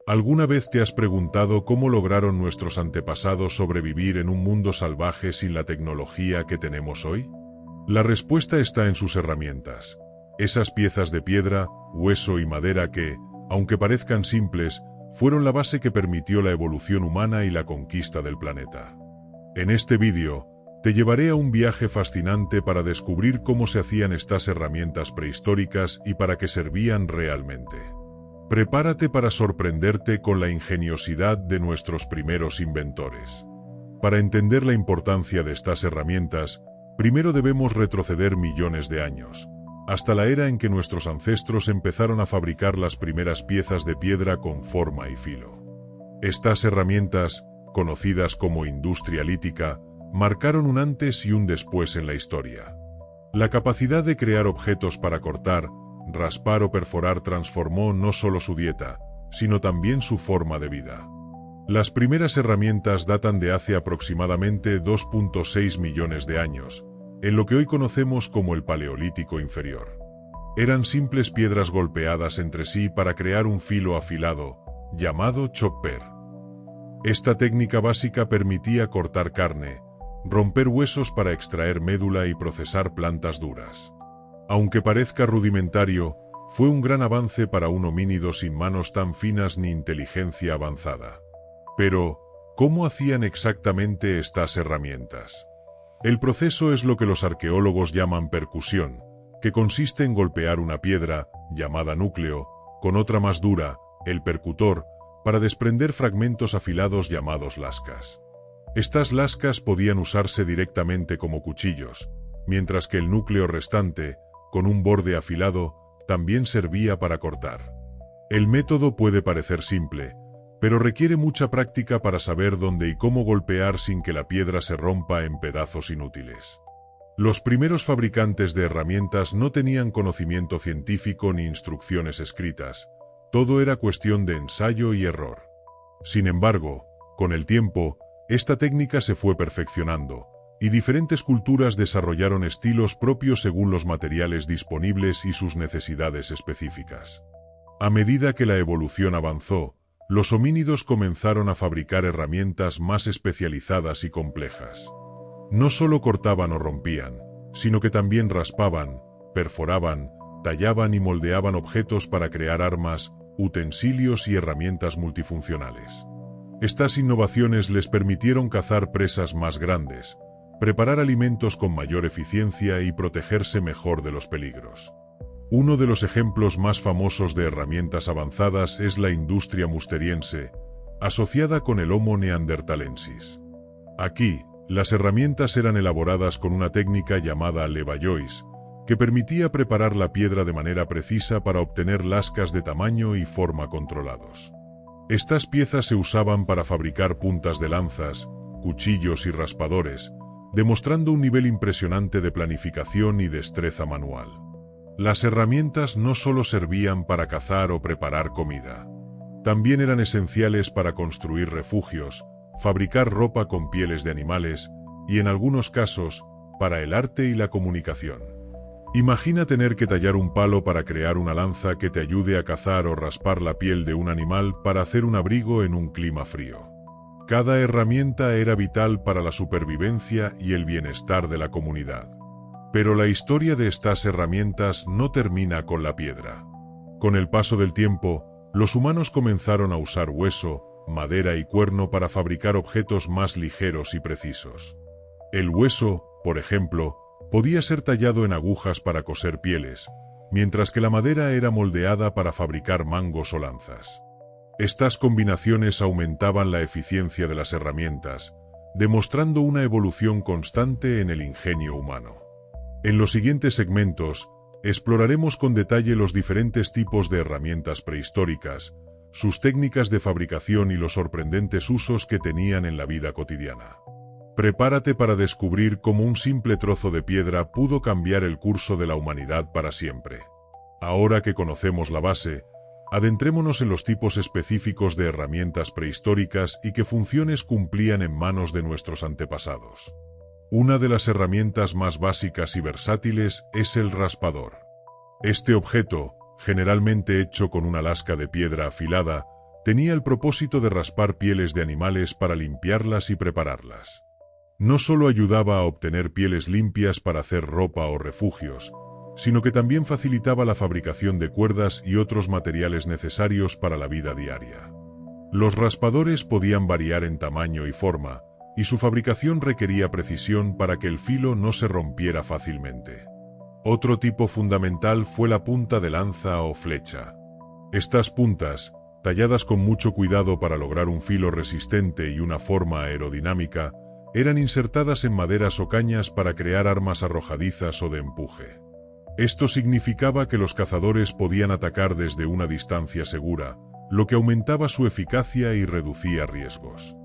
¿Alguna vez te has preguntado cómo lograron nuestros antepasados sobrevivir en un mundo salvaje sin la tecnología que tenemos hoy? La respuesta está en sus herramientas. Esas piezas de piedra, hueso y madera que, aunque parezcan simples, fueron la base que permitió la evolución humana y la conquista del planeta. En este vídeo, te llevaré a un viaje fascinante para descubrir cómo se hacían estas herramientas prehistóricas y para qué servían realmente. Prepárate para sorprenderte con la ingeniosidad de nuestros primeros inventores. Para entender la importancia de estas herramientas, primero debemos retroceder millones de años, hasta la era en que nuestros ancestros empezaron a fabricar las primeras piezas de piedra con forma y filo. Estas herramientas, conocidas como industria lítica, marcaron un antes y un después en la historia. La capacidad de crear objetos para cortar, raspar o perforar transformó no solo su dieta, sino también su forma de vida. Las primeras herramientas datan de hace aproximadamente 2.6 millones de años, en lo que hoy conocemos como el Paleolítico inferior. Eran simples piedras golpeadas entre sí para crear un filo afilado, llamado chopper. Esta técnica básica permitía cortar carne, romper huesos para extraer médula y procesar plantas duras. Aunque parezca rudimentario, fue un gran avance para un homínido sin manos tan finas ni inteligencia avanzada. Pero, ¿cómo hacían exactamente estas herramientas? El proceso es lo que los arqueólogos llaman percusión, que consiste en golpear una piedra, llamada núcleo, con otra más dura, el percutor, para desprender fragmentos afilados llamados lascas. Estas lascas podían usarse directamente como cuchillos, mientras que el núcleo restante, con un borde afilado, también servía para cortar. El método puede parecer simple, pero requiere mucha práctica para saber dónde y cómo golpear sin que la piedra se rompa en pedazos inútiles. Los primeros fabricantes de herramientas no tenían conocimiento científico ni instrucciones escritas, todo era cuestión de ensayo y error. Sin embargo, con el tiempo, esta técnica se fue perfeccionando, y diferentes culturas desarrollaron estilos propios según los materiales disponibles y sus necesidades específicas. A medida que la evolución avanzó, los homínidos comenzaron a fabricar herramientas más especializadas y complejas. No solo cortaban o rompían, sino que también raspaban, perforaban, tallaban y moldeaban objetos para crear armas, utensilios y herramientas multifuncionales. Estas innovaciones les permitieron cazar presas más grandes, preparar alimentos con mayor eficiencia y protegerse mejor de los peligros. Uno de los ejemplos más famosos de herramientas avanzadas es la industria musteriense, asociada con el Homo neanderthalensis. Aquí, las herramientas eran elaboradas con una técnica llamada levallois, que permitía preparar la piedra de manera precisa para obtener lascas de tamaño y forma controlados. Estas piezas se usaban para fabricar puntas de lanzas, cuchillos y raspadores, demostrando un nivel impresionante de planificación y destreza manual. Las herramientas no solo servían para cazar o preparar comida. También eran esenciales para construir refugios, fabricar ropa con pieles de animales y, en algunos casos, para el arte y la comunicación. Imagina tener que tallar un palo para crear una lanza que te ayude a cazar o raspar la piel de un animal para hacer un abrigo en un clima frío. Cada herramienta era vital para la supervivencia y el bienestar de la comunidad. Pero la historia de estas herramientas no termina con la piedra. Con el paso del tiempo, los humanos comenzaron a usar hueso, madera y cuerno para fabricar objetos más ligeros y precisos. El hueso, por ejemplo, podía ser tallado en agujas para coser pieles, mientras que la madera era moldeada para fabricar mangos o lanzas. Estas combinaciones aumentaban la eficiencia de las herramientas, demostrando una evolución constante en el ingenio humano. En los siguientes segmentos, exploraremos con detalle los diferentes tipos de herramientas prehistóricas, sus técnicas de fabricación y los sorprendentes usos que tenían en la vida cotidiana. Prepárate para descubrir cómo un simple trozo de piedra pudo cambiar el curso de la humanidad para siempre. Ahora que conocemos la base, adentrémonos en los tipos específicos de herramientas prehistóricas y qué funciones cumplían en manos de nuestros antepasados. Una de las herramientas más básicas y versátiles es el raspador. Este objeto, generalmente hecho con una lasca de piedra afilada, Tenía el propósito de raspar pieles de animales para limpiarlas y prepararlas. No solo ayudaba a obtener pieles limpias para hacer ropa o refugios, sino que también facilitaba la fabricación de cuerdas y otros materiales necesarios para la vida diaria. Los raspadores podían variar en tamaño y forma, y su fabricación requería precisión para que el filo no se rompiera fácilmente. Otro tipo fundamental fue la punta de lanza o flecha. Estas puntas, talladas con mucho cuidado para lograr un filo resistente y una forma aerodinámica, eran insertadas en maderas o cañas para crear armas arrojadizas o de empuje. Esto significaba que los cazadores podían atacar desde una distancia segura, lo que aumentaba su eficacia y reducía riesgos.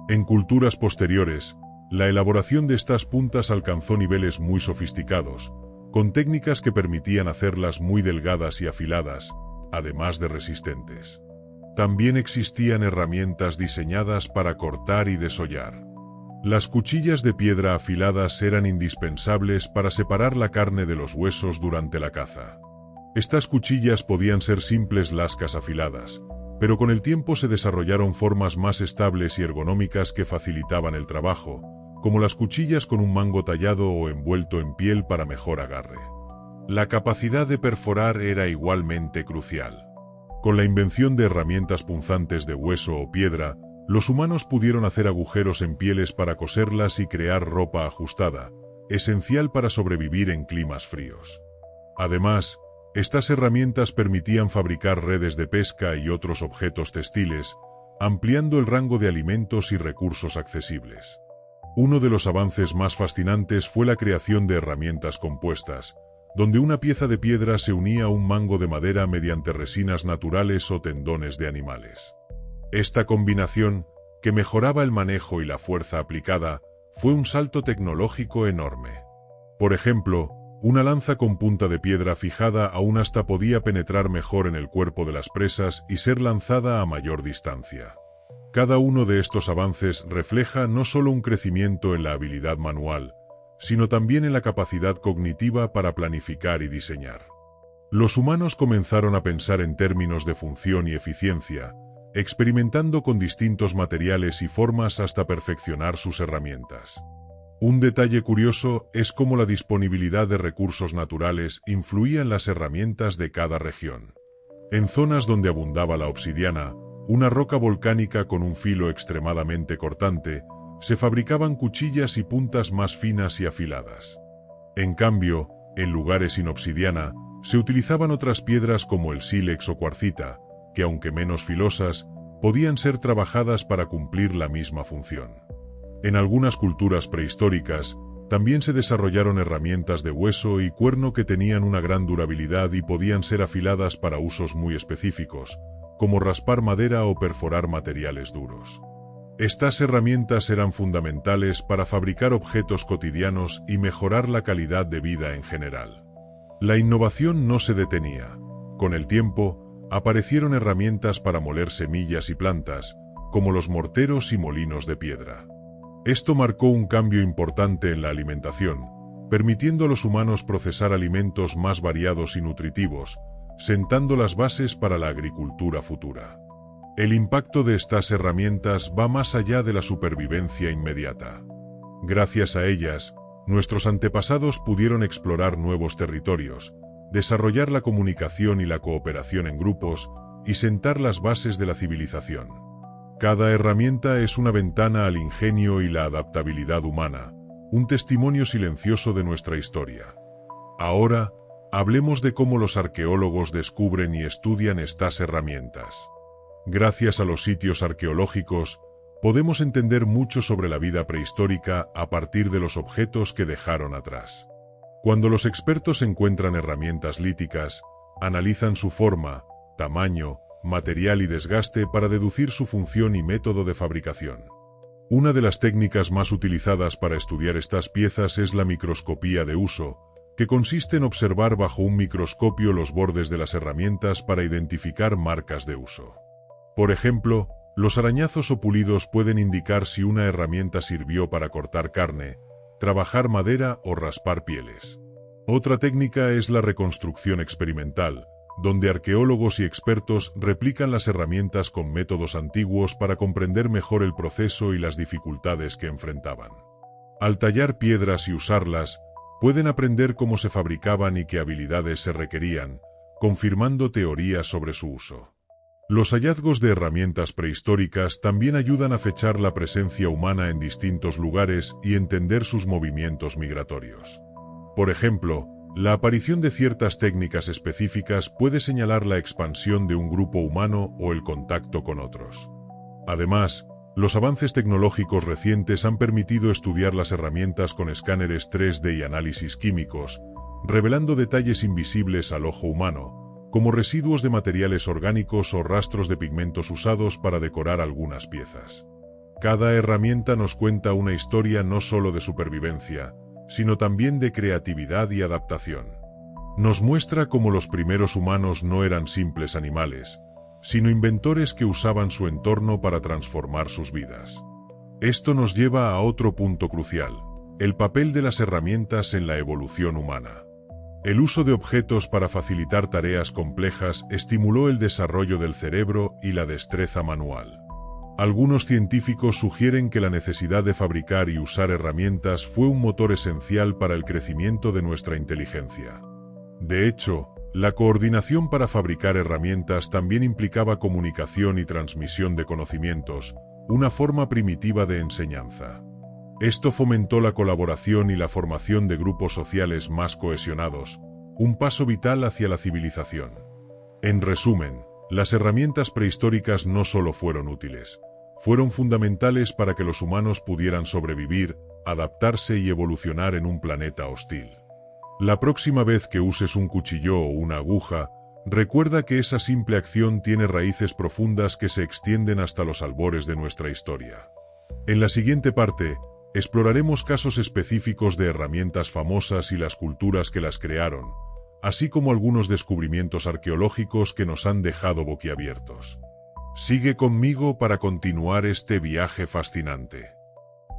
En culturas posteriores, la elaboración de estas puntas alcanzó niveles muy sofisticados, con técnicas que permitían hacerlas muy delgadas y afiladas, además de resistentes. También existían herramientas diseñadas para cortar y desollar. Las cuchillas de piedra afiladas eran indispensables para separar la carne de los huesos durante la caza. Estas cuchillas podían ser simples lascas afiladas, pero con el tiempo se desarrollaron formas más estables y ergonómicas que facilitaban el trabajo, como las cuchillas con un mango tallado o envuelto en piel para mejor agarre. La capacidad de perforar era igualmente crucial. Con la invención de herramientas punzantes de hueso o piedra, los humanos pudieron hacer agujeros en pieles para coserlas y crear ropa ajustada, esencial para sobrevivir en climas fríos. Además, estas herramientas permitían fabricar redes de pesca y otros objetos textiles, ampliando el rango de alimentos y recursos accesibles. Uno de los avances más fascinantes fue la creación de herramientas compuestas, donde una pieza de piedra se unía a un mango de madera mediante resinas naturales o tendones de animales. Esta combinación, que mejoraba el manejo y la fuerza aplicada, fue un salto tecnológico enorme. Por ejemplo, una lanza con punta de piedra fijada aún hasta podía penetrar mejor en el cuerpo de las presas y ser lanzada a mayor distancia. Cada uno de estos avances refleja no solo un crecimiento en la habilidad manual, sino también en la capacidad cognitiva para planificar y diseñar. Los humanos comenzaron a pensar en términos de función y eficiencia, experimentando con distintos materiales y formas hasta perfeccionar sus herramientas. Un detalle curioso es cómo la disponibilidad de recursos naturales influía en las herramientas de cada región. En zonas donde abundaba la obsidiana, una roca volcánica con un filo extremadamente cortante, se fabricaban cuchillas y puntas más finas y afiladas. En cambio, en lugares sin obsidiana, se utilizaban otras piedras como el sílex o cuarcita, que aunque menos filosas, podían ser trabajadas para cumplir la misma función. En algunas culturas prehistóricas, también se desarrollaron herramientas de hueso y cuerno que tenían una gran durabilidad y podían ser afiladas para usos muy específicos, como raspar madera o perforar materiales duros. Estas herramientas eran fundamentales para fabricar objetos cotidianos y mejorar la calidad de vida en general. La innovación no se detenía. Con el tiempo, aparecieron herramientas para moler semillas y plantas, como los morteros y molinos de piedra. Esto marcó un cambio importante en la alimentación, permitiendo a los humanos procesar alimentos más variados y nutritivos, sentando las bases para la agricultura futura. El impacto de estas herramientas va más allá de la supervivencia inmediata. Gracias a ellas, nuestros antepasados pudieron explorar nuevos territorios, desarrollar la comunicación y la cooperación en grupos, y sentar las bases de la civilización. Cada herramienta es una ventana al ingenio y la adaptabilidad humana, un testimonio silencioso de nuestra historia. Ahora, hablemos de cómo los arqueólogos descubren y estudian estas herramientas. Gracias a los sitios arqueológicos, podemos entender mucho sobre la vida prehistórica a partir de los objetos que dejaron atrás. Cuando los expertos encuentran herramientas líticas, analizan su forma, tamaño, material y desgaste para deducir su función y método de fabricación. Una de las técnicas más utilizadas para estudiar estas piezas es la microscopía de uso, que consiste en observar bajo un microscopio los bordes de las herramientas para identificar marcas de uso. Por ejemplo, los arañazos o pulidos pueden indicar si una herramienta sirvió para cortar carne, trabajar madera o raspar pieles. Otra técnica es la reconstrucción experimental, donde arqueólogos y expertos replican las herramientas con métodos antiguos para comprender mejor el proceso y las dificultades que enfrentaban. Al tallar piedras y usarlas, pueden aprender cómo se fabricaban y qué habilidades se requerían, confirmando teorías sobre su uso. Los hallazgos de herramientas prehistóricas también ayudan a fechar la presencia humana en distintos lugares y entender sus movimientos migratorios. Por ejemplo, la aparición de ciertas técnicas específicas puede señalar la expansión de un grupo humano o el contacto con otros. Además, los avances tecnológicos recientes han permitido estudiar las herramientas con escáneres 3D y análisis químicos, revelando detalles invisibles al ojo humano, como residuos de materiales orgánicos o rastros de pigmentos usados para decorar algunas piezas. Cada herramienta nos cuenta una historia no solo de supervivencia, sino también de creatividad y adaptación. Nos muestra cómo los primeros humanos no eran simples animales, sino inventores que usaban su entorno para transformar sus vidas. Esto nos lleva a otro punto crucial: el papel de las herramientas en la evolución humana. El uso de objetos para facilitar tareas complejas estimuló el desarrollo del cerebro y la destreza manual. Algunos científicos sugieren que la necesidad de fabricar y usar herramientas fue un motor esencial para el crecimiento de nuestra inteligencia. De hecho, la coordinación para fabricar herramientas también implicaba comunicación y transmisión de conocimientos, una forma primitiva de enseñanza. Esto fomentó la colaboración y la formación de grupos sociales más cohesionados, un paso vital hacia la civilización. En resumen, las herramientas prehistóricas no solo fueron útiles, fueron fundamentales para que los humanos pudieran sobrevivir, adaptarse y evolucionar en un planeta hostil. La próxima vez que uses un cuchillo o una aguja, recuerda que esa simple acción tiene raíces profundas que se extienden hasta los albores de nuestra historia. En la siguiente parte, exploraremos casos específicos de herramientas famosas y las culturas que las crearon, así como algunos descubrimientos arqueológicos que nos han dejado boquiabiertos. Sigue conmigo para continuar este viaje fascinante.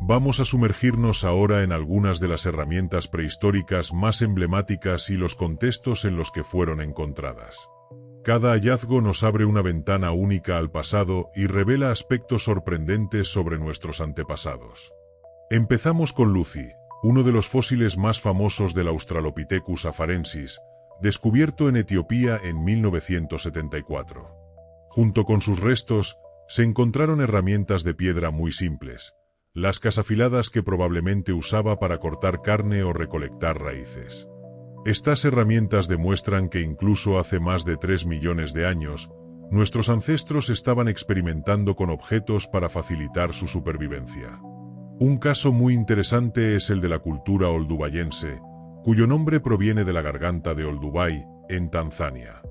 Vamos a sumergirnos ahora en algunas de las herramientas prehistóricas más emblemáticas y los contextos en los que fueron encontradas. Cada hallazgo nos abre una ventana única al pasado y revela aspectos sorprendentes sobre nuestros antepasados. Empezamos con Lucy, uno de los fósiles más famosos del Australopithecus afarensis, descubierto en Etiopía en 1974. Junto con sus restos, se encontraron herramientas de piedra muy simples, lascas afiladas que probablemente usaba para cortar carne o recolectar raíces. Estas herramientas demuestran que incluso hace más de 3 millones de años, nuestros ancestros estaban experimentando con objetos para facilitar su supervivencia. Un caso muy interesante es el de la cultura oldubayense, cuyo nombre proviene de la garganta de Olduvai, en Tanzania.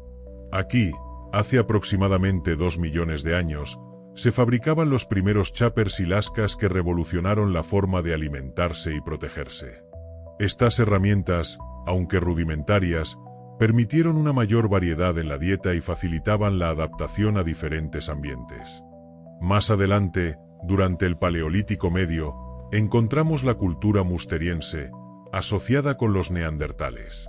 Aquí, hace aproximadamente 2 millones de años, se fabricaban los primeros choppers y lascas que revolucionaron la forma de alimentarse y protegerse. Estas herramientas, aunque rudimentarias, permitieron una mayor variedad en la dieta y facilitaban la adaptación a diferentes ambientes. Más adelante, durante el Paleolítico Medio, encontramos la cultura musteriense, asociada con los neandertales.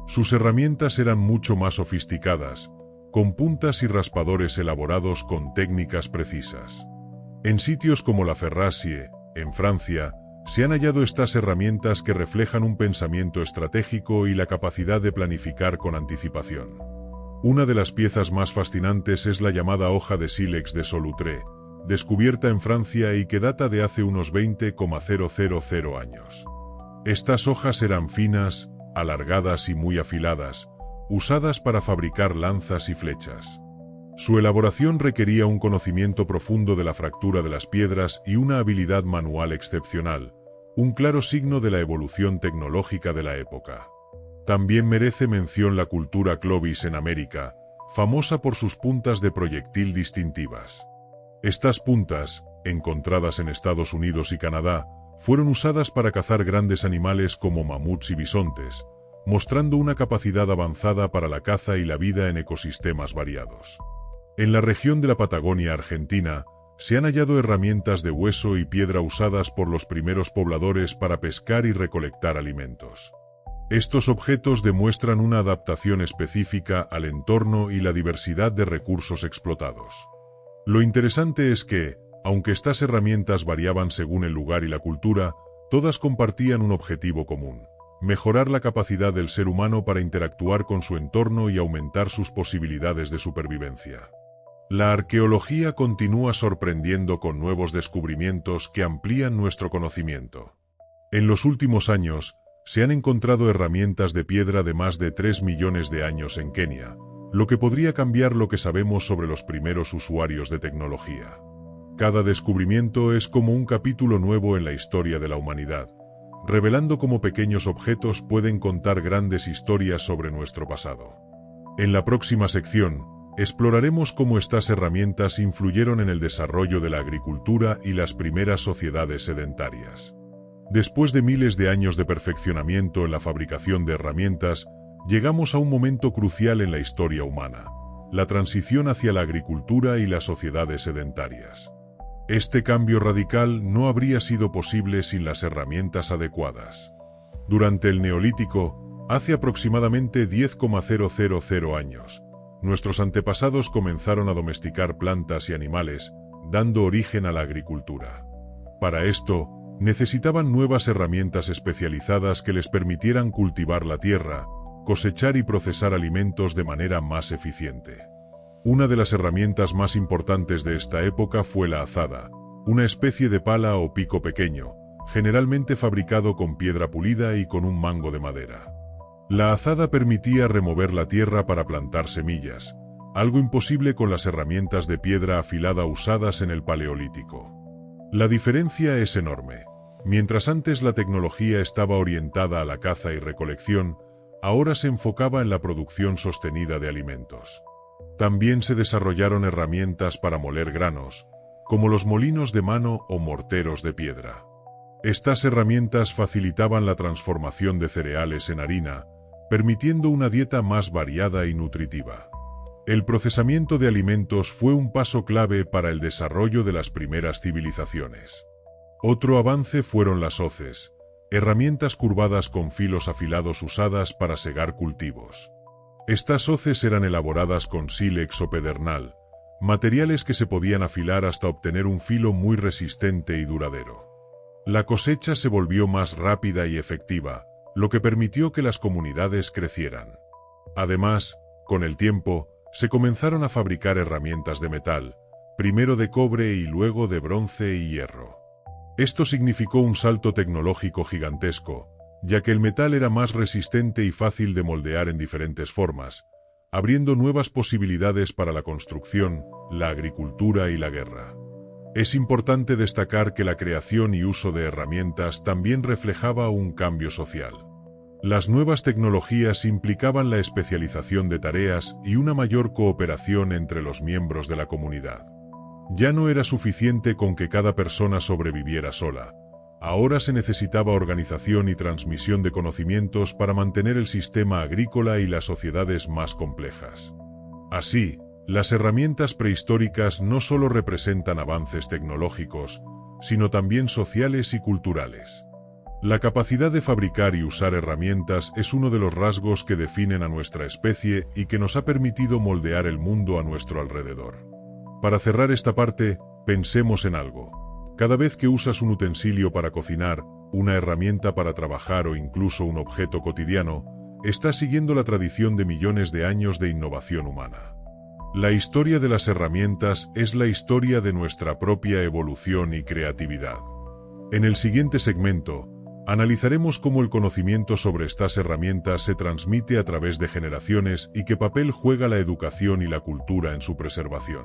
Sus herramientas eran mucho más sofisticadas, con puntas y raspadores elaborados con técnicas precisas. En sitios como la Ferrasie, en Francia, se han hallado estas herramientas que reflejan un pensamiento estratégico y la capacidad de planificar con anticipación. Una de las piezas más fascinantes es la llamada hoja de sílex de Solutré, descubierta en Francia y que data de hace unos 20,000 años. Estas hojas eran finas, alargadas y muy afiladas, usadas para fabricar lanzas y flechas. Su elaboración requería un conocimiento profundo de la fractura de las piedras y una habilidad manual excepcional, un claro signo de la evolución tecnológica de la época. También merece mención la cultura Clovis en América, famosa por sus puntas de proyectil distintivas. Estas puntas, encontradas en Estados Unidos y Canadá, fueron usadas para cazar grandes animales como mamuts y bisontes, mostrando una capacidad avanzada para la caza y la vida en ecosistemas variados. En la región de la Patagonia Argentina, se han hallado herramientas de hueso y piedra usadas por los primeros pobladores para pescar y recolectar alimentos. Estos objetos demuestran una adaptación específica al entorno y la diversidad de recursos explotados. Lo interesante es que, aunque estas herramientas variaban según el lugar y la cultura, todas compartían un objetivo común: mejorar la capacidad del ser humano para interactuar con su entorno y aumentar sus posibilidades de supervivencia. La arqueología continúa sorprendiendo con nuevos descubrimientos que amplían nuestro conocimiento. En los últimos años, se han encontrado herramientas de piedra de más de 3 millones de años en Kenia, lo que podría cambiar lo que sabemos sobre los primeros usuarios de tecnología. Cada descubrimiento es como un capítulo nuevo en la historia de la humanidad, revelando cómo pequeños objetos pueden contar grandes historias sobre nuestro pasado. En la próxima sección, exploraremos cómo estas herramientas influyeron en el desarrollo de la agricultura y las primeras sociedades sedentarias. Después de miles de años de perfeccionamiento en la fabricación de herramientas, llegamos a un momento crucial en la historia humana: la transición hacia la agricultura y las sociedades sedentarias. Este cambio radical no habría sido posible sin las herramientas adecuadas. Durante el Neolítico, hace aproximadamente 10,000 años, nuestros antepasados comenzaron a domesticar plantas y animales, dando origen a la agricultura. Para esto, necesitaban nuevas herramientas especializadas que les permitieran cultivar la tierra, cosechar y procesar alimentos de manera más eficiente. Una de las herramientas más importantes de esta época fue la azada, una especie de pala o pico pequeño, generalmente fabricado con piedra pulida y con un mango de madera. La azada permitía remover la tierra para plantar semillas, algo imposible con las herramientas de piedra afilada usadas en el Paleolítico. La diferencia es enorme. Mientras antes la tecnología estaba orientada a la caza y recolección, ahora se enfocaba en la producción sostenida de alimentos. También se desarrollaron herramientas para moler granos, como los molinos de mano o morteros de piedra. Estas herramientas facilitaban la transformación de cereales en harina, permitiendo una dieta más variada y nutritiva. El procesamiento de alimentos fue un paso clave para el desarrollo de las primeras civilizaciones. Otro avance fueron las hoces, herramientas curvadas con filos afilados usadas para segar cultivos. Estas hoces eran elaboradas con sílex o pedernal, materiales que se podían afilar hasta obtener un filo muy resistente y duradero. La cosecha se volvió más rápida y efectiva, lo que permitió que las comunidades crecieran. Además, con el tiempo, se comenzaron a fabricar herramientas de metal, primero de cobre y luego de bronce y hierro. Esto significó un salto tecnológico gigantesco, ya que el metal era más resistente y fácil de moldear en diferentes formas, abriendo nuevas posibilidades para la construcción, la agricultura y la guerra. Es importante destacar que la creación y uso de herramientas también reflejaba un cambio social. Las nuevas tecnologías implicaban la especialización de tareas y una mayor cooperación entre los miembros de la comunidad. Ya no era suficiente con que cada persona sobreviviera sola. Ahora se necesitaba organización y transmisión de conocimientos para mantener el sistema agrícola y las sociedades más complejas. Así, las herramientas prehistóricas no solo representan avances tecnológicos, sino también sociales y culturales. La capacidad de fabricar y usar herramientas es uno de los rasgos que definen a nuestra especie y que nos ha permitido moldear el mundo a nuestro alrededor. Para cerrar esta parte, pensemos en algo. Cada vez que usas un utensilio para cocinar, una herramienta para trabajar o incluso un objeto cotidiano, estás siguiendo la tradición de millones de años de innovación humana. La historia de las herramientas es la historia de nuestra propia evolución y creatividad. En el siguiente segmento, analizaremos cómo el conocimiento sobre estas herramientas se transmite a través de generaciones y qué papel juega la educación y la cultura en su preservación.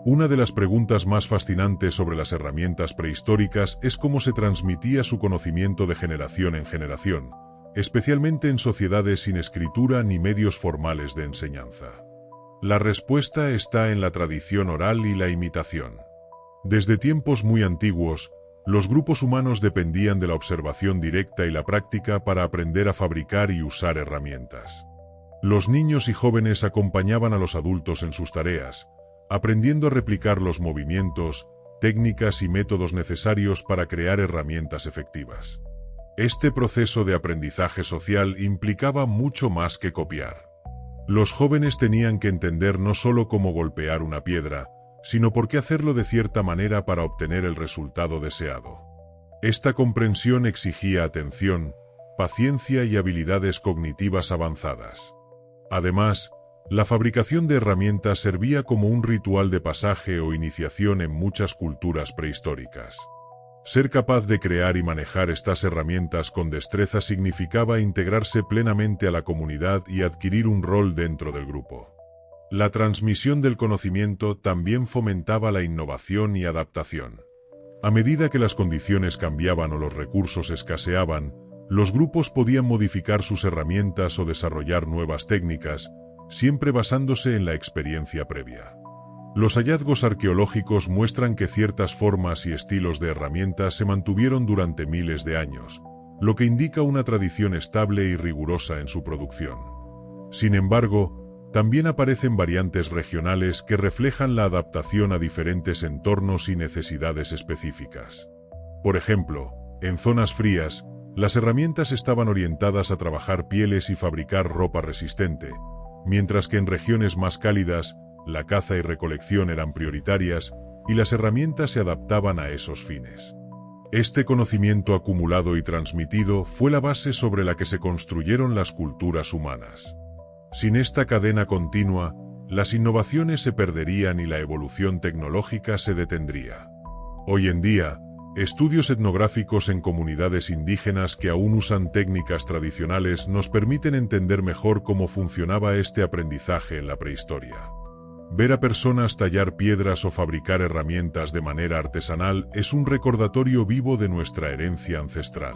Una de las preguntas más fascinantes sobre las herramientas prehistóricas es cómo se transmitía su conocimiento de generación en generación, especialmente en sociedades sin escritura ni medios formales de enseñanza. La respuesta está en la tradición oral y la imitación. Desde tiempos muy antiguos, los grupos humanos dependían de la observación directa y la práctica para aprender a fabricar y usar herramientas. Los niños y jóvenes acompañaban a los adultos en sus tareas, aprendiendo a replicar los movimientos, técnicas y métodos necesarios para crear herramientas efectivas. Este proceso de aprendizaje social implicaba mucho más que copiar. Los jóvenes tenían que entender no solo cómo golpear una piedra, sino por qué hacerlo de cierta manera para obtener el resultado deseado. Esta comprensión exigía atención, paciencia y habilidades cognitivas avanzadas. Además, la fabricación de herramientas servía como un ritual de pasaje o iniciación en muchas culturas prehistóricas. Ser capaz de crear y manejar estas herramientas con destreza significaba integrarse plenamente a la comunidad y adquirir un rol dentro del grupo. La transmisión del conocimiento también fomentaba la innovación y adaptación. A medida que las condiciones cambiaban o los recursos escaseaban, los grupos podían modificar sus herramientas o desarrollar nuevas técnicas, siempre basándose en la experiencia previa. Los hallazgos arqueológicos muestran que ciertas formas y estilos de herramientas se mantuvieron durante miles de años, lo que indica una tradición estable y rigurosa en su producción. Sin embargo, también aparecen variantes regionales que reflejan la adaptación a diferentes entornos y necesidades específicas. Por ejemplo, en zonas frías, las herramientas estaban orientadas a trabajar pieles y fabricar ropa resistente, mientras que en regiones más cálidas, la caza y recolección eran prioritarias, y las herramientas se adaptaban a esos fines. Este conocimiento acumulado y transmitido fue la base sobre la que se construyeron las culturas humanas. Sin esta cadena continua, las innovaciones se perderían y la evolución tecnológica se detendría. Hoy en día, estudios etnográficos en comunidades indígenas que aún usan técnicas tradicionales nos permiten entender mejor cómo funcionaba este aprendizaje en la prehistoria. Ver a personas tallar piedras o fabricar herramientas de manera artesanal es un recordatorio vivo de nuestra herencia ancestral.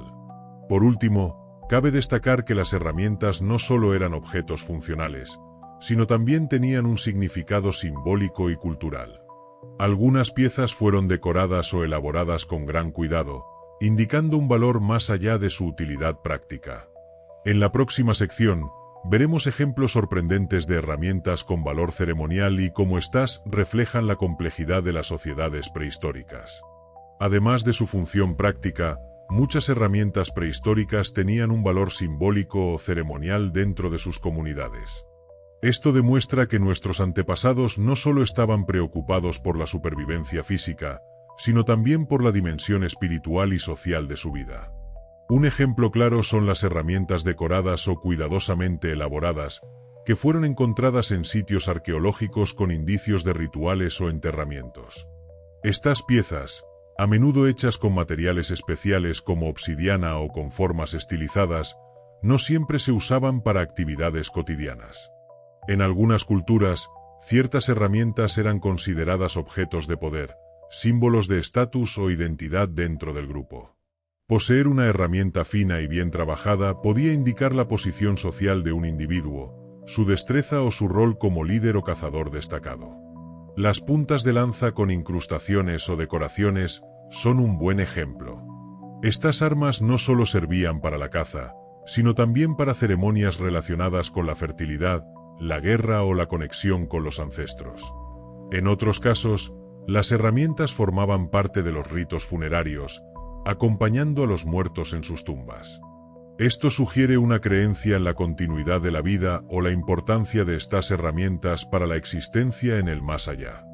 Por último, cabe destacar que las herramientas no solo eran objetos funcionales, sino también tenían un significado simbólico y cultural. Algunas piezas fueron decoradas o elaboradas con gran cuidado, indicando un valor más allá de su utilidad práctica. En la próxima sección, veremos ejemplos sorprendentes de herramientas con valor ceremonial y cómo éstas reflejan la complejidad de las sociedades prehistóricas. Además de su función práctica, muchas herramientas prehistóricas tenían un valor simbólico o ceremonial dentro de sus comunidades. Esto demuestra que nuestros antepasados no solo estaban preocupados por la supervivencia física, sino también por la dimensión espiritual y social de su vida. Un ejemplo claro son las herramientas decoradas o cuidadosamente elaboradas, que fueron encontradas en sitios arqueológicos con indicios de rituales o enterramientos. Estas piezas, a menudo hechas con materiales especiales como obsidiana o con formas estilizadas, no siempre se usaban para actividades cotidianas. En algunas culturas, ciertas herramientas eran consideradas objetos de poder, símbolos de estatus o identidad dentro del grupo. Poseer una herramienta fina y bien trabajada podía indicar la posición social de un individuo, su destreza o su rol como líder o cazador destacado. Las puntas de lanza con incrustaciones o decoraciones son un buen ejemplo. Estas armas no solo servían para la caza, sino también para ceremonias relacionadas con la fertilidad, la guerra o la conexión con los ancestros. En otros casos, las herramientas formaban parte de los ritos funerarios, acompañando a los muertos en sus tumbas. Esto sugiere una creencia en la continuidad de la vida o la importancia de estas herramientas para la existencia en el más allá.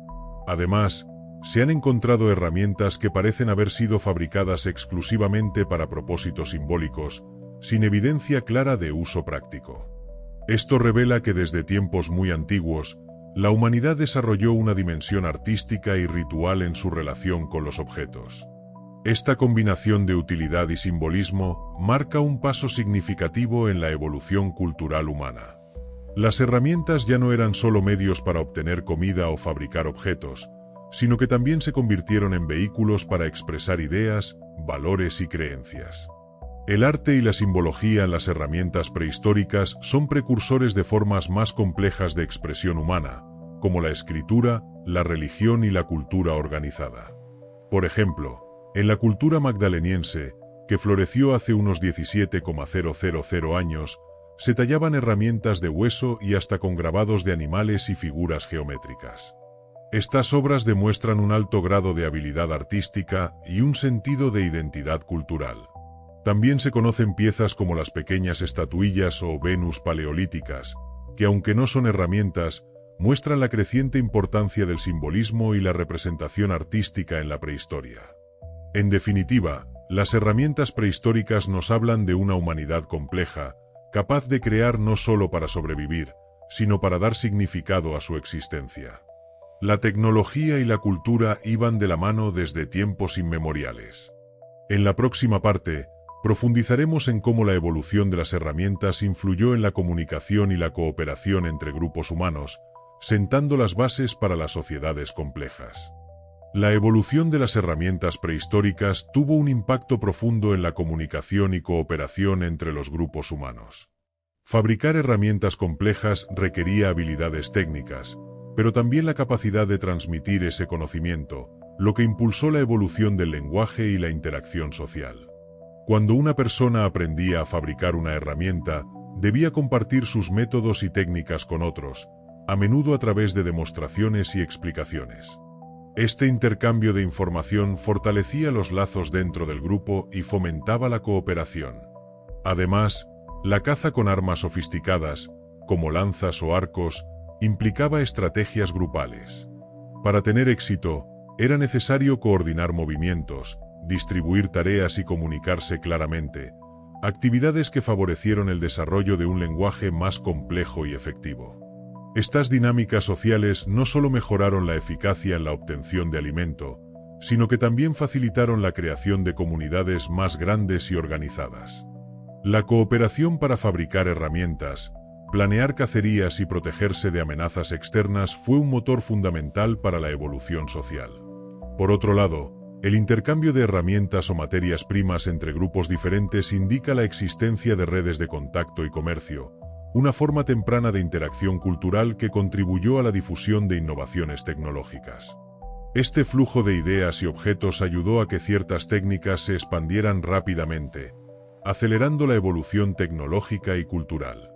Además, se han encontrado herramientas que parecen haber sido fabricadas exclusivamente para propósitos simbólicos, sin evidencia clara de uso práctico. Esto revela que desde tiempos muy antiguos, la humanidad desarrolló una dimensión artística y ritual en su relación con los objetos. Esta combinación de utilidad y simbolismo marca un paso significativo en la evolución cultural humana. Las herramientas ya no eran solo medios para obtener comida o fabricar objetos, sino que también se convirtieron en vehículos para expresar ideas, valores y creencias. El arte y la simbología en las herramientas prehistóricas son precursores de formas más complejas de expresión humana, como la escritura, la religión y la cultura organizada. Por ejemplo, en la cultura magdaleniense, que floreció hace unos 17,000 años, se tallaban herramientas de hueso y hasta con grabados de animales y figuras geométricas. Estas obras demuestran un alto grado de habilidad artística y un sentido de identidad cultural. También se conocen piezas como las pequeñas estatuillas o Venus paleolíticas, que aunque no son herramientas, muestran la creciente importancia del simbolismo y la representación artística en la prehistoria. En definitiva, las herramientas prehistóricas nos hablan de una humanidad compleja, capaz de crear no solo para sobrevivir, sino para dar significado a su existencia. La tecnología y la cultura iban de la mano desde tiempos inmemoriales. En la próxima parte, profundizaremos en cómo la evolución de las herramientas influyó en la comunicación y la cooperación entre grupos humanos, sentando las bases para las sociedades complejas. La evolución de las herramientas prehistóricas tuvo un impacto profundo en la comunicación y cooperación entre los grupos humanos. Fabricar herramientas complejas requería habilidades técnicas, pero también la capacidad de transmitir ese conocimiento, lo que impulsó la evolución del lenguaje y la interacción social. Cuando una persona aprendía a fabricar una herramienta, debía compartir sus métodos y técnicas con otros, a menudo a través de demostraciones y explicaciones. Este intercambio de información fortalecía los lazos dentro del grupo y fomentaba la cooperación. Además, la caza con armas sofisticadas, como lanzas o arcos, implicaba estrategias grupales. Para tener éxito, era necesario coordinar movimientos, distribuir tareas y comunicarse claramente, actividades que favorecieron el desarrollo de un lenguaje más complejo y efectivo. Estas dinámicas sociales no solo mejoraron la eficacia en la obtención de alimento, sino que también facilitaron la creación de comunidades más grandes y organizadas. La cooperación para fabricar herramientas, planear cacerías y protegerse de amenazas externas fue un motor fundamental para la evolución social. Por otro lado, el intercambio de herramientas o materias primas entre grupos diferentes indica la existencia de redes de contacto y comercio, una forma temprana de interacción cultural que contribuyó a la difusión de innovaciones tecnológicas. Este flujo de ideas y objetos ayudó a que ciertas técnicas se expandieran rápidamente, acelerando la evolución tecnológica y cultural.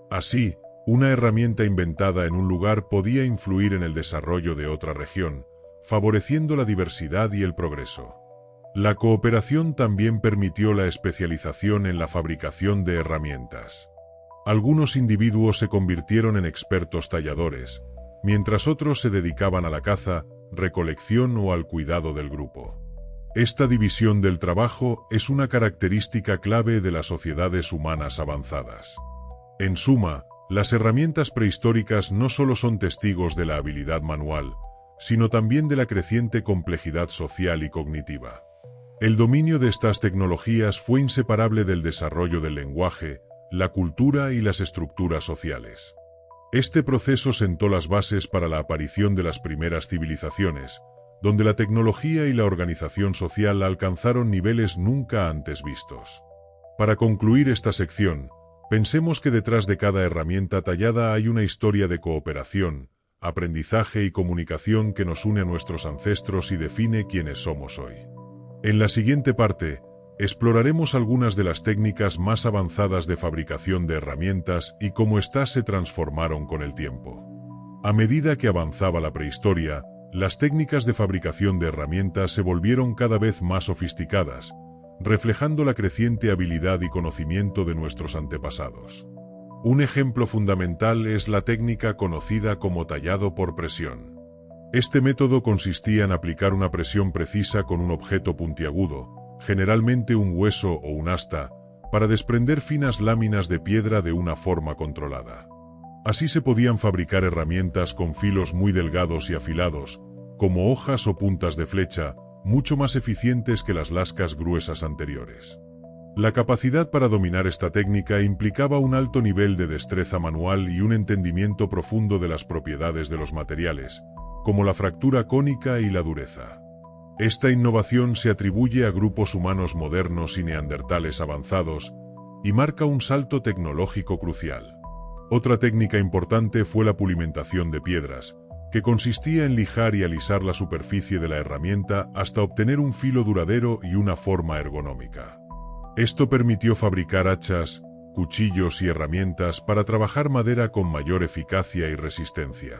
Así, una herramienta inventada en un lugar podía influir en el desarrollo de otra región, favoreciendo la diversidad y el progreso. La cooperación también permitió la especialización en la fabricación de herramientas. Algunos individuos se convirtieron en expertos talladores, mientras otros se dedicaban a la caza, recolección o al cuidado del grupo. Esta división del trabajo es una característica clave de las sociedades humanas avanzadas. En suma, las herramientas prehistóricas no solo son testigos de la habilidad manual, sino también de la creciente complejidad social y cognitiva. El dominio de estas tecnologías fue inseparable del desarrollo del lenguaje, la cultura y las estructuras sociales. Este proceso sentó las bases para la aparición de las primeras civilizaciones, donde la tecnología y la organización social alcanzaron niveles nunca antes vistos. Para concluir esta sección, pensemos que detrás de cada herramienta tallada hay una historia de cooperación, aprendizaje y comunicación que nos une a nuestros ancestros y define quiénes somos hoy. En la siguiente parte, exploraremos algunas de las técnicas más avanzadas de fabricación de herramientas y cómo éstas se transformaron con el tiempo. A medida que avanzaba la prehistoria, las técnicas de fabricación de herramientas se volvieron cada vez más sofisticadas, reflejando la creciente habilidad y conocimiento de nuestros antepasados. Un ejemplo fundamental es la técnica conocida como tallado por presión. Este método consistía en aplicar una presión precisa con un objeto puntiagudo, generalmente un hueso o un asta, para desprender finas láminas de piedra de una forma controlada. Así se podían fabricar herramientas con filos muy delgados y afilados, como hojas o puntas de flecha, mucho más eficientes que las lascas gruesas anteriores. La capacidad para dominar esta técnica implicaba un alto nivel de destreza manual y un entendimiento profundo de las propiedades de los materiales, como la fractura cónica y la dureza. Esta innovación se atribuye a grupos humanos modernos y neandertales avanzados, y marca un salto tecnológico crucial. Otra técnica importante fue la pulimentación de piedras, que consistía en lijar y alisar la superficie de la herramienta hasta obtener un filo duradero y una forma ergonómica. Esto permitió fabricar hachas, cuchillos y herramientas para trabajar madera con mayor eficacia y resistencia.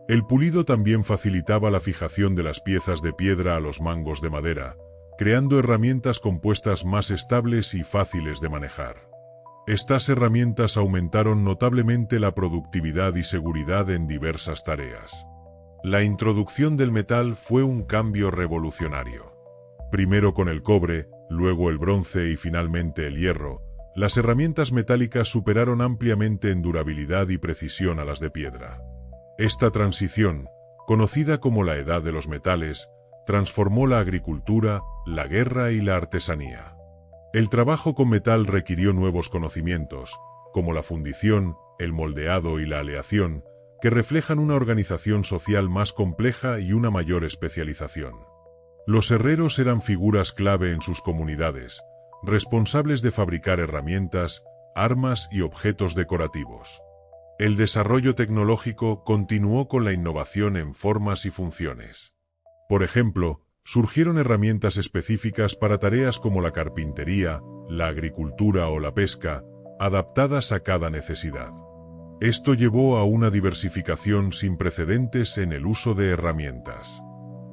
El pulido también facilitaba la fijación de las piezas de piedra a los mangos de madera, creando herramientas compuestas más estables y fáciles de manejar. Estas herramientas aumentaron notablemente la productividad y seguridad en diversas tareas. La introducción del metal fue un cambio revolucionario. Primero con el cobre, luego el bronce y finalmente el hierro, las herramientas metálicas superaron ampliamente en durabilidad y precisión a las de piedra. Esta transición, conocida como la Edad de los Metales, transformó la agricultura, la guerra y la artesanía. El trabajo con metal requirió nuevos conocimientos, como la fundición, el moldeado y la aleación, que reflejan una organización social más compleja y una mayor especialización. Los herreros eran figuras clave en sus comunidades, responsables de fabricar herramientas, armas y objetos decorativos. El desarrollo tecnológico continuó con la innovación en formas y funciones. Por ejemplo, surgieron herramientas específicas para tareas como la carpintería, la agricultura o la pesca, adaptadas a cada necesidad. Esto llevó a una diversificación sin precedentes en el uso de herramientas.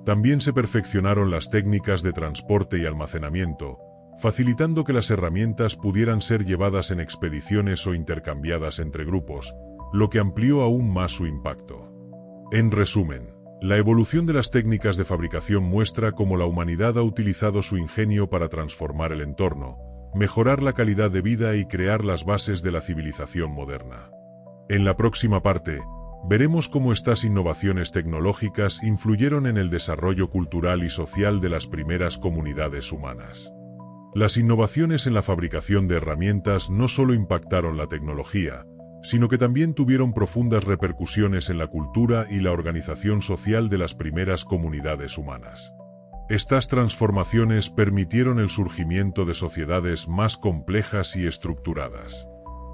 También se perfeccionaron las técnicas de transporte y almacenamiento, facilitando que las herramientas pudieran ser llevadas en expediciones o intercambiadas entre grupos, lo que amplió aún más su impacto. En resumen, la evolución de las técnicas de fabricación muestra cómo la humanidad ha utilizado su ingenio para transformar el entorno, mejorar la calidad de vida y crear las bases de la civilización moderna. En la próxima parte, veremos cómo estas innovaciones tecnológicas influyeron en el desarrollo cultural y social de las primeras comunidades humanas. Las innovaciones en la fabricación de herramientas no solo impactaron la tecnología, sino que también tuvieron profundas repercusiones en la cultura y la organización social de las primeras comunidades humanas. Estas transformaciones permitieron el surgimiento de sociedades más complejas y estructuradas.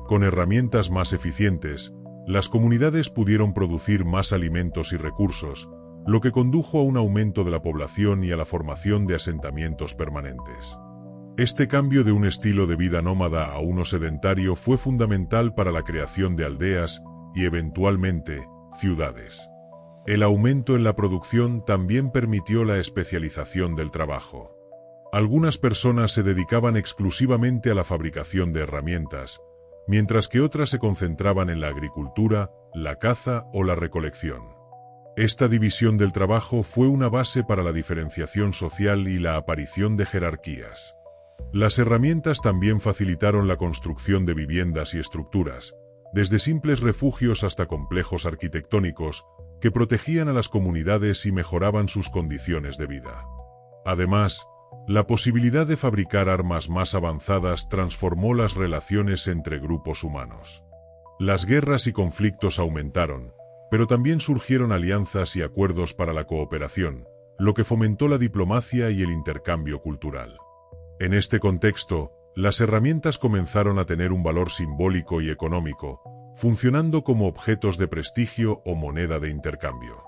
Con herramientas más eficientes, las comunidades pudieron producir más alimentos y recursos, lo que condujo a un aumento de la población y a la formación de asentamientos permanentes. Este cambio de un estilo de vida nómada a uno sedentario fue fundamental para la creación de aldeas y, eventualmente, ciudades. El aumento en la producción también permitió la especialización del trabajo. Algunas personas se dedicaban exclusivamente a la fabricación de herramientas, mientras que otras se concentraban en la agricultura, la caza o la recolección. Esta división del trabajo fue una base para la diferenciación social y la aparición de jerarquías. Las herramientas también facilitaron la construcción de viviendas y estructuras, desde simples refugios hasta complejos arquitectónicos, que protegían a las comunidades y mejoraban sus condiciones de vida. Además, la posibilidad de fabricar armas más avanzadas transformó las relaciones entre grupos humanos. Las guerras y conflictos aumentaron, pero también surgieron alianzas y acuerdos para la cooperación, lo que fomentó la diplomacia y el intercambio cultural. En este contexto, las herramientas comenzaron a tener un valor simbólico y económico, funcionando como objetos de prestigio o moneda de intercambio.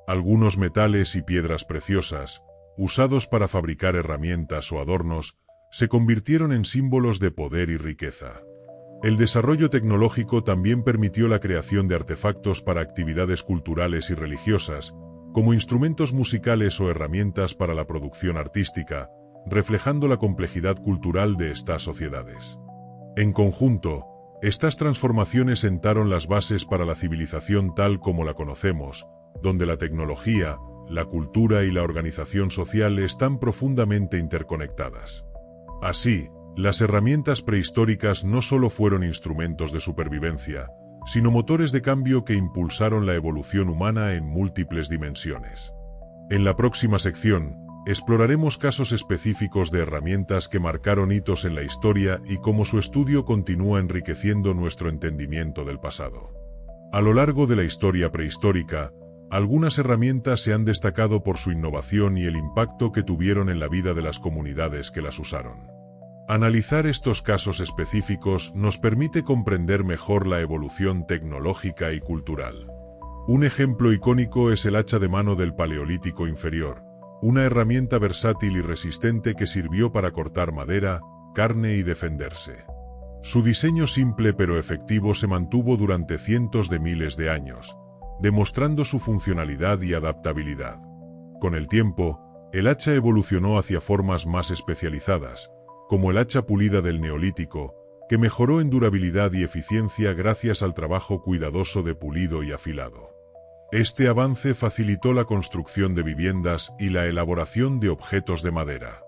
Algunos metales y piedras preciosas, usados para fabricar herramientas o adornos, se convirtieron en símbolos de poder y riqueza. El desarrollo tecnológico también permitió la creación de artefactos para actividades culturales y religiosas, como instrumentos musicales o herramientas para la producción artística, reflejando la complejidad cultural de estas sociedades. En conjunto, estas transformaciones sentaron las bases para la civilización tal como la conocemos, donde la tecnología, la cultura y la organización social están profundamente interconectadas. Así, las herramientas prehistóricas no solo fueron instrumentos de supervivencia, sino motores de cambio que impulsaron la evolución humana en múltiples dimensiones. En la próxima sección, exploraremos casos específicos de herramientas que marcaron hitos en la historia y cómo su estudio continúa enriqueciendo nuestro entendimiento del pasado. A lo largo de la historia prehistórica, algunas herramientas se han destacado por su innovación y el impacto que tuvieron en la vida de las comunidades que las usaron. Analizar estos casos específicos nos permite comprender mejor la evolución tecnológica y cultural. Un ejemplo icónico es el hacha de mano del Paleolítico inferior, una herramienta versátil y resistente que sirvió para cortar madera, carne y defenderse. Su diseño simple pero efectivo se mantuvo durante cientos de miles de años, demostrando su funcionalidad y adaptabilidad. Con el tiempo, El hacha evolucionó hacia formas más especializadas, como el hacha pulida del Neolítico, que mejoró en durabilidad y eficiencia gracias al trabajo cuidadoso de pulido y afilado. Este avance facilitó la construcción de viviendas y la elaboración de objetos de madera.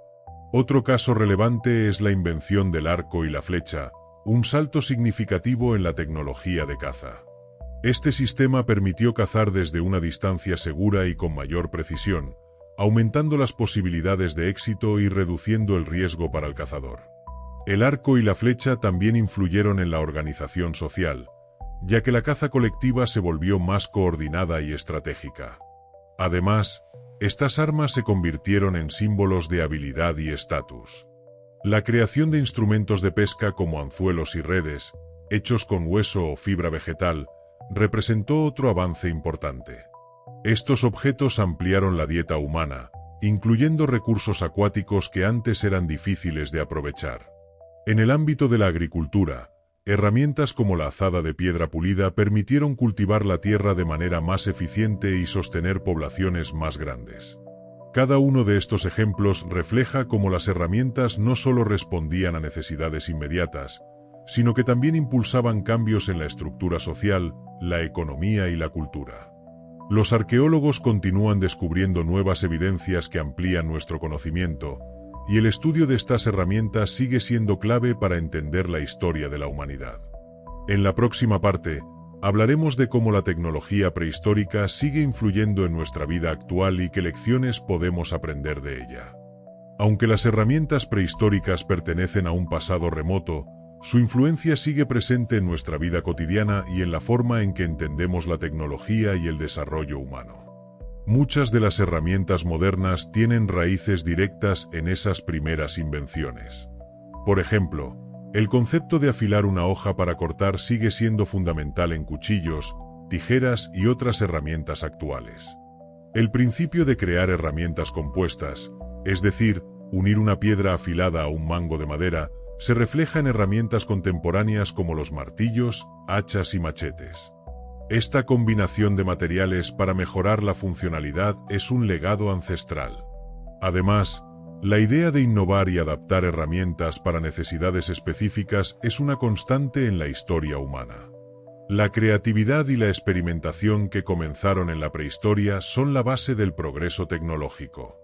Otro caso relevante es la invención del arco y la flecha, un salto significativo en la tecnología de caza. Este sistema permitió cazar desde una distancia segura y con mayor precisión, aumentando las posibilidades de éxito y reduciendo el riesgo para el cazador. El arco y la flecha también influyeron en la organización social, ya que la caza colectiva se volvió más coordinada y estratégica. Además, estas armas se convirtieron en símbolos de habilidad y estatus. La creación de instrumentos de pesca como anzuelos y redes, hechos con hueso o fibra vegetal, representó otro avance importante. Estos objetos ampliaron la dieta humana, incluyendo recursos acuáticos que antes eran difíciles de aprovechar. En el ámbito de la agricultura, herramientas como la azada de piedra pulida permitieron cultivar la tierra de manera más eficiente y sostener poblaciones más grandes. Cada uno de estos ejemplos refleja cómo las herramientas no solo respondían a necesidades inmediatas, sino que también impulsaban cambios en la estructura social, la economía y la cultura. Los arqueólogos continúan descubriendo nuevas evidencias que amplían nuestro conocimiento, y el estudio de estas herramientas sigue siendo clave para entender la historia de la humanidad. En la próxima parte, hablaremos de cómo la tecnología prehistórica sigue influyendo en nuestra vida actual y qué lecciones podemos aprender de ella. Aunque las herramientas prehistóricas pertenecen a un pasado remoto, su influencia sigue presente en nuestra vida cotidiana y en la forma en que entendemos la tecnología y el desarrollo humano. Muchas de las herramientas modernas tienen raíces directas en esas primeras invenciones. Por ejemplo, el concepto de afilar una hoja para cortar sigue siendo fundamental en cuchillos, tijeras y otras herramientas actuales. El principio de crear herramientas compuestas, es decir, unir una piedra afilada a un mango de madera, se refleja en herramientas contemporáneas como los martillos, hachas y machetes. Esta combinación de materiales para mejorar la funcionalidad es un legado ancestral. Además, la idea de innovar y adaptar herramientas para necesidades específicas es una constante en la historia humana. La creatividad y la experimentación que comenzaron en la prehistoria son la base del progreso tecnológico.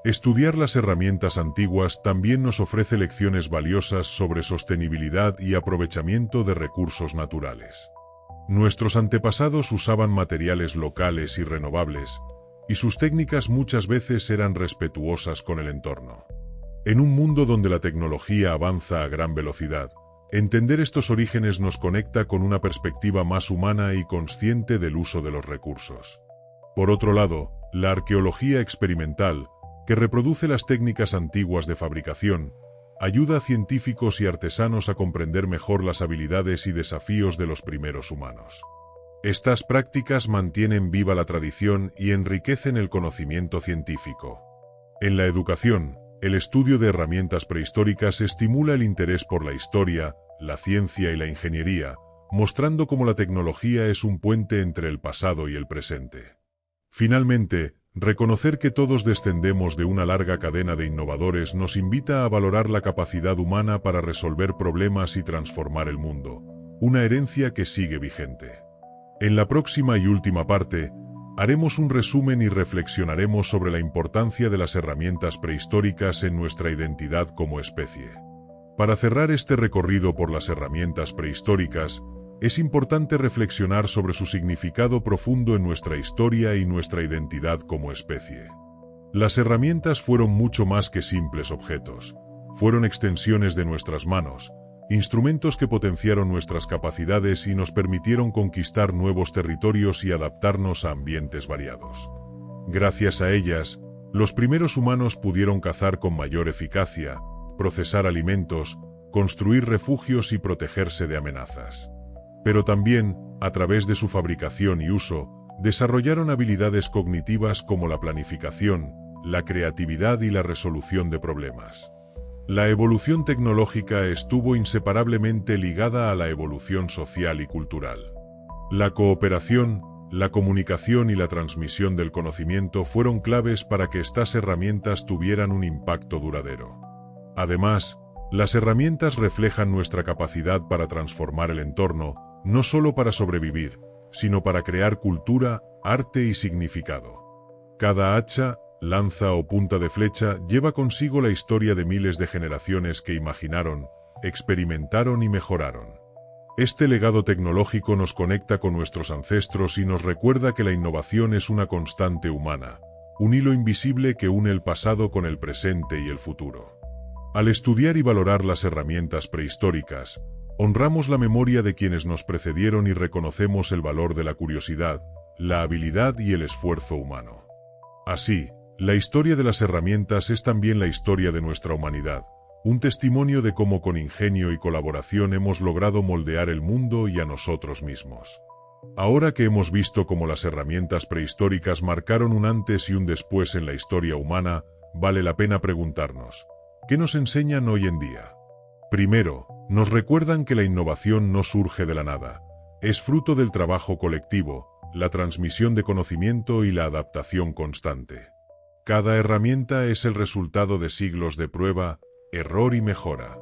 Estudiar las herramientas antiguas también nos ofrece lecciones valiosas sobre sostenibilidad y aprovechamiento de recursos naturales. Nuestros antepasados usaban materiales locales y renovables, y sus técnicas muchas veces eran respetuosas con el entorno. En un mundo donde la tecnología avanza a gran velocidad, entender estos orígenes nos conecta con una perspectiva más humana y consciente del uso de los recursos. Por otro lado, la arqueología experimental, que reproduce las técnicas antiguas de fabricación, ayuda a científicos y artesanos a comprender mejor las habilidades y desafíos de los primeros humanos. Estas prácticas mantienen viva la tradición y enriquecen el conocimiento científico. En la educación, el estudio de herramientas prehistóricas estimula el interés por la historia, la ciencia y la ingeniería, mostrando cómo la tecnología es un puente entre el pasado y el presente. Finalmente, reconocer que todos descendemos de una larga cadena de innovadores nos invita a valorar la capacidad humana para resolver problemas y transformar el mundo, una herencia que sigue vigente. En la próxima y última parte, haremos un resumen y reflexionaremos sobre la importancia de las herramientas prehistóricas en nuestra identidad como especie. Para cerrar este recorrido por las herramientas prehistóricas, es importante reflexionar sobre su significado profundo en nuestra historia y nuestra identidad como especie. Las herramientas fueron mucho más que simples objetos. Fueron extensiones de nuestras manos, instrumentos que potenciaron nuestras capacidades y nos permitieron conquistar nuevos territorios y adaptarnos a ambientes variados. Gracias a ellas, los primeros humanos pudieron cazar con mayor eficacia, procesar alimentos, construir refugios y protegerse de amenazas. Pero también, a través de su fabricación y uso, desarrollaron habilidades cognitivas como la planificación, la creatividad y la resolución de problemas. La evolución tecnológica estuvo inseparablemente ligada a la evolución social y cultural. La cooperación, la comunicación y la transmisión del conocimiento fueron claves para que estas herramientas tuvieran un impacto duradero. Además, las herramientas reflejan nuestra capacidad para transformar el entorno, no solo para sobrevivir, sino para crear cultura, arte y significado. Cada hacha, lanza o punta de flecha lleva consigo la historia de miles de generaciones que imaginaron, experimentaron y mejoraron. Este legado tecnológico nos conecta con nuestros ancestros y nos recuerda que la innovación es una constante humana, un hilo invisible que une el pasado con el presente y el futuro. Al estudiar y valorar las herramientas prehistóricas, honramos la memoria de quienes nos precedieron y reconocemos el valor de la curiosidad, la habilidad y el esfuerzo humano. Así, la historia de las herramientas es también la historia de nuestra humanidad, un testimonio de cómo con ingenio y colaboración hemos logrado moldear el mundo y a nosotros mismos. Ahora que hemos visto cómo las herramientas prehistóricas marcaron un antes y un después en la historia humana, vale la pena preguntarnos, ¿qué nos enseñan hoy en día? Primero, nos recuerdan que la innovación no surge de la nada, es fruto del trabajo colectivo, la transmisión de conocimiento y la adaptación constante. Cada herramienta es el resultado de siglos de prueba, error y mejora.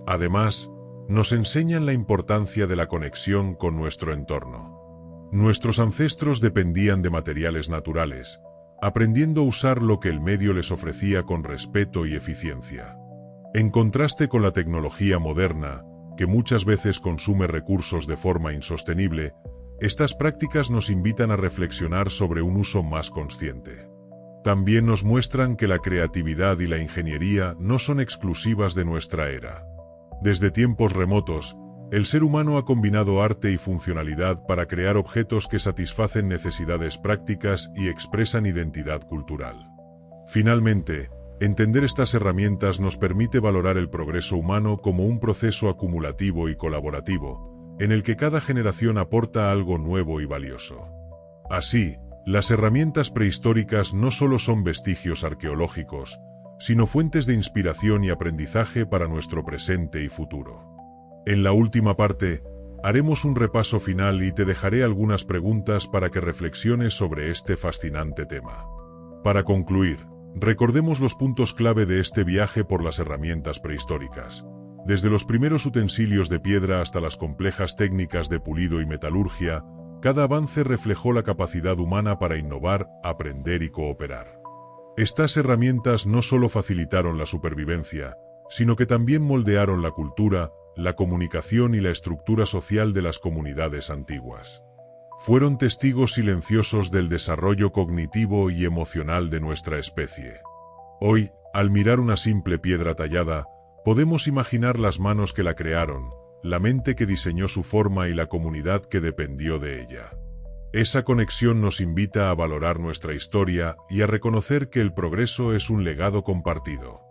Además, nos enseñan la importancia de la conexión con nuestro entorno. Nuestros ancestros dependían de materiales naturales, aprendiendo a usar lo que el medio les ofrecía con respeto y eficiencia. En contraste con la tecnología moderna, que muchas veces consume recursos de forma insostenible, estas prácticas nos invitan a reflexionar sobre un uso más consciente. También nos muestran que la creatividad y la ingeniería no son exclusivas de nuestra era. Desde tiempos remotos, el ser humano ha combinado arte y funcionalidad para crear objetos que satisfacen necesidades prácticas y expresan identidad cultural. Finalmente, entender estas herramientas nos permite valorar el progreso humano como un proceso acumulativo y colaborativo, en el que cada generación aporta algo nuevo y valioso. Así, las herramientas prehistóricas no solo son vestigios arqueológicos, sino fuentes de inspiración y aprendizaje para nuestro presente y futuro. En la última parte, haremos un repaso final y te dejaré algunas preguntas para que reflexiones sobre este fascinante tema. Para concluir, recordemos los puntos clave de este viaje por las herramientas prehistóricas. Desde los primeros utensilios de piedra hasta las complejas técnicas de pulido y metalurgia, cada avance reflejó la capacidad humana para innovar, aprender y cooperar. Estas herramientas no solo facilitaron la supervivencia, sino que también moldearon la cultura, la comunicación y la estructura social de las comunidades antiguas. Fueron testigos silenciosos del desarrollo cognitivo y emocional de nuestra especie. Hoy, al mirar una simple piedra tallada, podemos imaginar las manos que la crearon, la mente que diseñó su forma y la comunidad que dependió de ella. Esa conexión nos invita a valorar nuestra historia y a reconocer que el progreso es un legado compartido.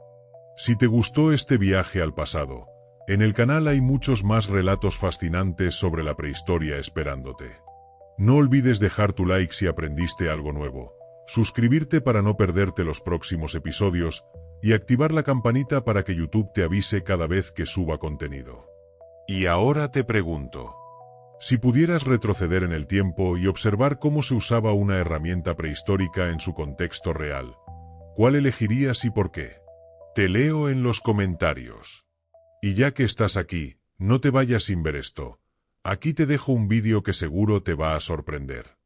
Si te gustó este viaje al pasado, en el canal hay muchos más relatos fascinantes sobre la prehistoria esperándote. No olvides dejar tu like si aprendiste algo nuevo, suscribirte para no perderte los próximos episodios y activar la campanita para que YouTube te avise cada vez que suba contenido. Y ahora te pregunto, si pudieras retroceder en el tiempo y observar cómo se usaba una herramienta prehistórica en su contexto real, ¿cuál elegirías y por qué? Te leo en los comentarios. Y ya que estás aquí, no te vayas sin ver esto. Aquí te dejo un vídeo que seguro te va a sorprender.